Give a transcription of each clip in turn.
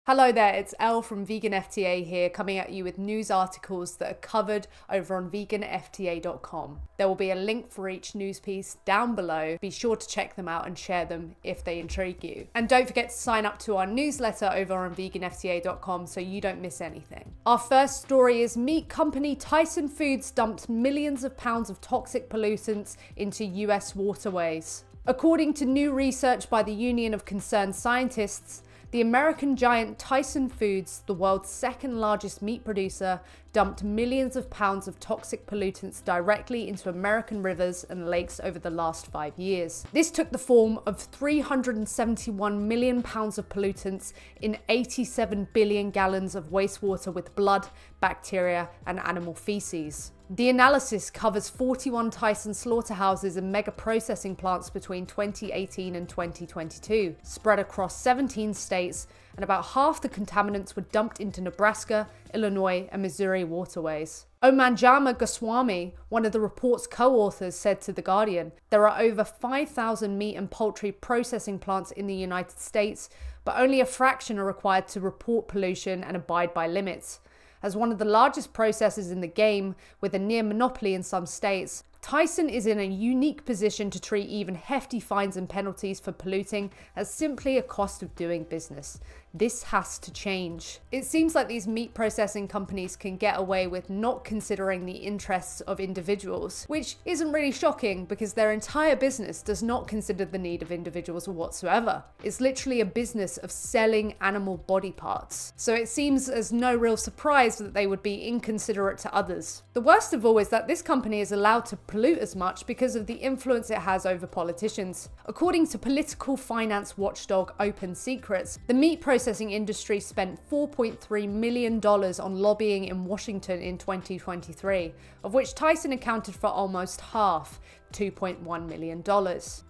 Hello there, it's Elle from Vegan FTA here, coming at you with news articles that are covered over on veganfta.com. There will be a link for each news piece down below. Be sure to check them out and share them if they intrigue you. And don't forget to sign up to our newsletter over on veganfta.com so you don't miss anything. Our first story is meat company Tyson Foods dumped millions of pounds of toxic pollutants into US waterways. According to new research by the Union of Concerned Scientists, the American giant Tyson Foods, the world's second largest meat producer, dumped millions of pounds of toxic pollutants directly into American rivers and lakes over the last 5 years. This took the form of 371 million pounds of pollutants in 87 billion gallons of wastewater with blood, bacteria, and animal feces. The analysis covers 41 Tyson slaughterhouses and mega processing plants between 2018 and 2022, spread across 17 states, and about half the contaminants were dumped into Nebraska, Illinois, and Missouri waterways. Omanjama Goswami, one of the report's co-authors, said to The Guardian, "There are over 5,000 meat and poultry processing plants in the United States, but only a fraction are required to report pollution and abide by limits. As one of the largest processors in the game, with a near monopoly in some states, Tyson is in a unique position to treat even hefty fines and penalties for polluting as simply a cost of doing business. This has to change." It seems like these meat processing companies can get away with not considering the interests of individuals, which isn't really shocking because their entire business does not consider the need of individuals whatsoever. It's literally a business of selling animal body parts. So it seems as no real surprise that they would be inconsiderate to others. The worst of all is that this company is allowed to pollute as much because of the influence it has over politicians. According to political finance watchdog Open Secrets, the meat processing industry spent $4.3 million on lobbying in Washington in 2023, of which Tyson accounted for almost half, $2.1 million.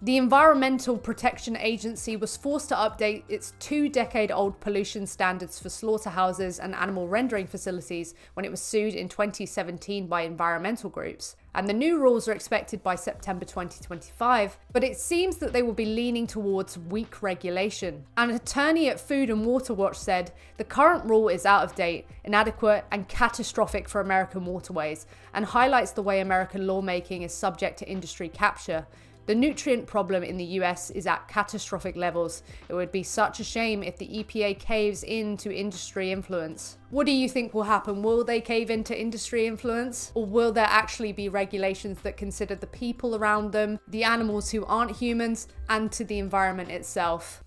The Environmental Protection Agency was forced to update its 2-decade-old pollution standards for slaughterhouses and animal rendering facilities when it was sued in 2017 by environmental groups. And the new rules are expected by September 2025, but it seems that they will be leaning towards weak regulation. An attorney at Food and Water Watch said, "The current rule is out of date, inadequate, and catastrophic for American waterways, and highlights the way American lawmaking is subject to industry capture. The nutrient problem in the US is at catastrophic levels. It would be such a shame if the EPA caves into industry influence." What do you think will happen? Will they cave into industry influence? Or will there actually be regulations that consider the people around them, the animals who aren't humans, and to the environment itself?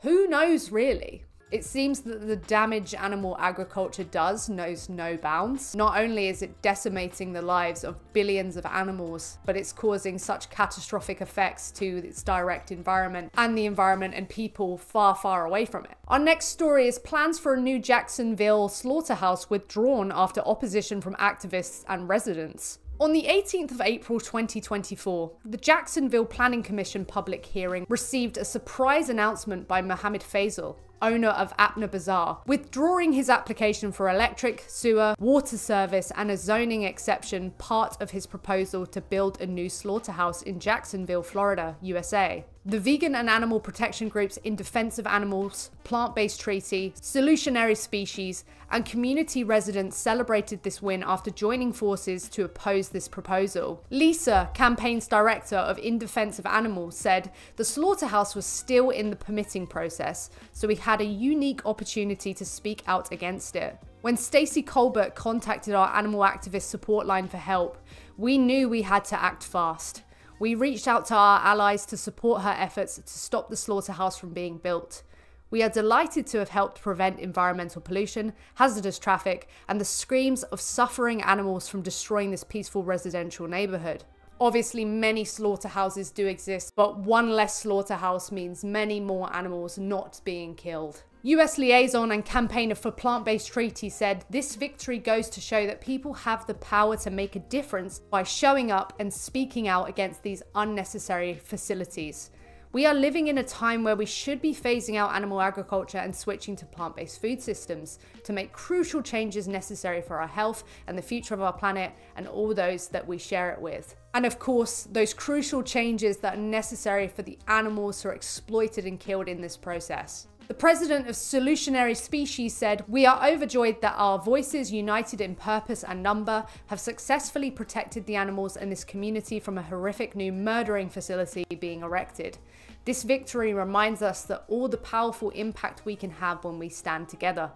Who knows, really? It seems that the damage animal agriculture does knows no bounds. Not only is it decimating the lives of billions of animals, but it's causing such catastrophic effects to its direct environment and the environment and people far, far away from it. Our next story is plans for a new Jacksonville slaughterhouse withdrawn after opposition from activists and residents. On the 18th of April 2024, the Jacksonville Planning Commission public hearing received a surprise announcement by Mohammed Faisal, owner of Apna Bazaar, withdrawing his application for electric, sewer, water service, and a zoning exception, part of his proposal to build a new slaughterhouse in Jacksonville, Florida, USA. The vegan and animal protection groups In Defense of Animals, Plant-Based Treaty, Solutionary Species, and community residents celebrated this win after joining forces to oppose this proposal. Lisa, campaign's director of In Defense of Animals, said, "The slaughterhouse was still in the permitting process, so we had a unique opportunity to speak out against it. When Stacey Colbert contacted our animal activist support line for help, we knew we had to act fast. We reached out to our allies to support her efforts to stop the slaughterhouse from being built. We are delighted to have helped prevent environmental pollution, hazardous traffic, and the screams of suffering animals from destroying this peaceful residential neighborhood." Obviously, many slaughterhouses do exist, but one less slaughterhouse means many more animals not being killed. US liaison and campaigner for Plant-Based Treaty said, "This victory goes to show that people have the power to make a difference by showing up and speaking out against these unnecessary facilities. We are living in a time where we should be phasing out animal agriculture and switching to plant-based food systems to make crucial changes necessary for our health and the future of our planet and all those that we share it with. And of course, those crucial changes that are necessary for the animals who are exploited and killed in this process." The president of Solutionary Species said, "We are overjoyed that our voices, united in purpose and number, have successfully protected the animals in this community from a horrific new murdering facility being erected. This victory reminds us that all the powerful impact we can have when we stand together.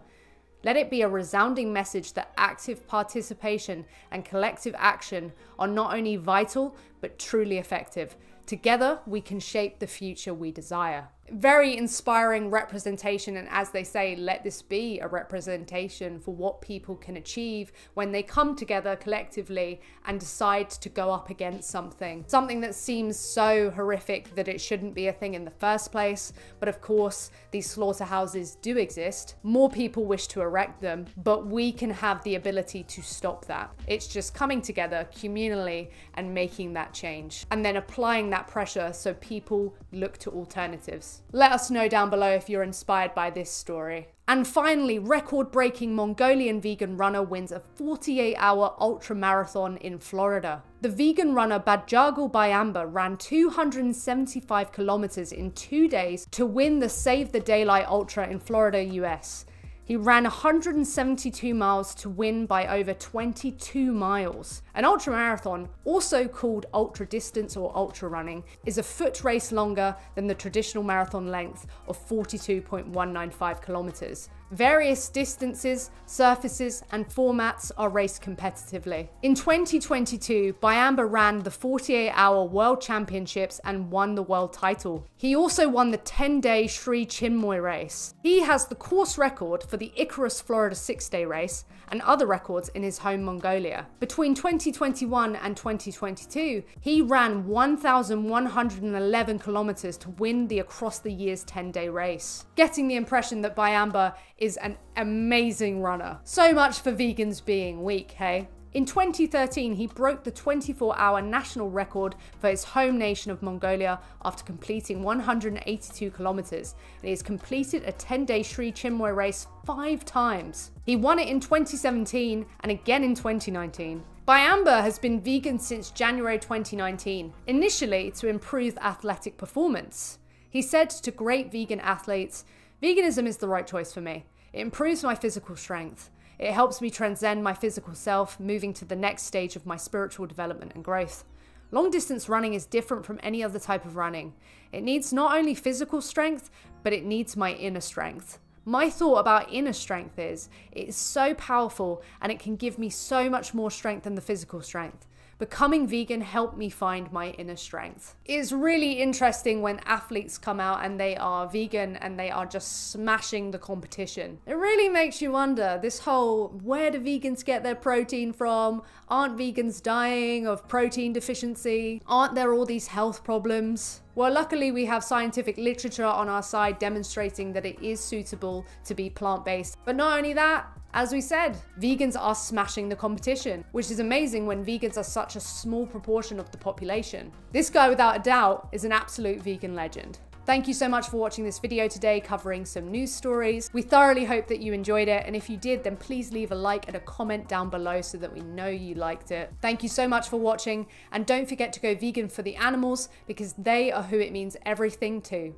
Let it be a resounding message that active participation and collective action are not only vital, but truly effective. Together, we can shape the future we desire." Very inspiring representation, and as they say, let this be a representation for what people can achieve when they come together collectively and decide to go up against something that seems so horrific that it shouldn't be a thing in the first place. But of course, these slaughterhouses do exist. More people wish to erect them, but we can have the ability to stop that. It's just coming together communally and making that change, and then applying that pressure so people look to alternatives. Let us know down below if you're inspired by this story. And finally, record-breaking Mongolian vegan runner wins a 48-hour ultramarathon in Florida. The vegan runner Badjagal Bayamba ran 275 kilometers in 2 days to win the Save the Daylight Ultra in Florida, US. He ran 172 miles to win by over 22 miles. An ultramarathon, also called ultra distance or ultra running, is a foot race longer than the traditional marathon length of 42.195 kilometers. Various distances, surfaces, and formats are raced competitively. In 2022, Bayamba ran the 48-hour World Championships and won the world title. He also won the 10-day Sri Chinmoy race. He has the course record for the Icarus Florida 6-day race and other records in his home Mongolia. Between 2021 and 2022, he ran 1,111 kilometers to win the Across the Years 10-day race. Getting the impression that Bayamba is an amazing runner. So much for vegans being weak, hey? In 2013, he broke the 24-hour national record for his home nation of Mongolia after completing 182 kilometers. And he has completed a 10-day Sri Chinmoy race 5 times. He won it in 2017 and again in 2019. Bayamba has been vegan since January 2019, initially to improve athletic performance. He said to great vegan athletes, "Veganism is the right choice for me. It improves my physical strength. It helps me transcend my physical self, moving to the next stage of my spiritual development and growth. Long distance running is different from any other type of running. It needs not only physical strength, but it needs my inner strength. My thought about inner strength is, it is so powerful and it can give me so much more strength than the physical strength. Becoming vegan helped me find my inner strength." It's really interesting when athletes come out and they are vegan and they are just smashing the competition. It really makes you wonder, this whole, where do vegans get their protein from? Aren't vegans dying of protein deficiency? Aren't there all these health problems? Well, luckily we have scientific literature on our side demonstrating that it is suitable to be plant-based. But not only that, as we said, vegans are smashing the competition, which is amazing when vegans are such a small proportion of the population. This guy, without a doubt, is an absolute vegan legend. Thank you so much for watching this video today covering some news stories. We thoroughly hope that you enjoyed it, and if you did, then please leave a like and a comment down below so that we know you liked it. Thank you so much for watching, and don't forget to go vegan for the animals because they are who it means everything to.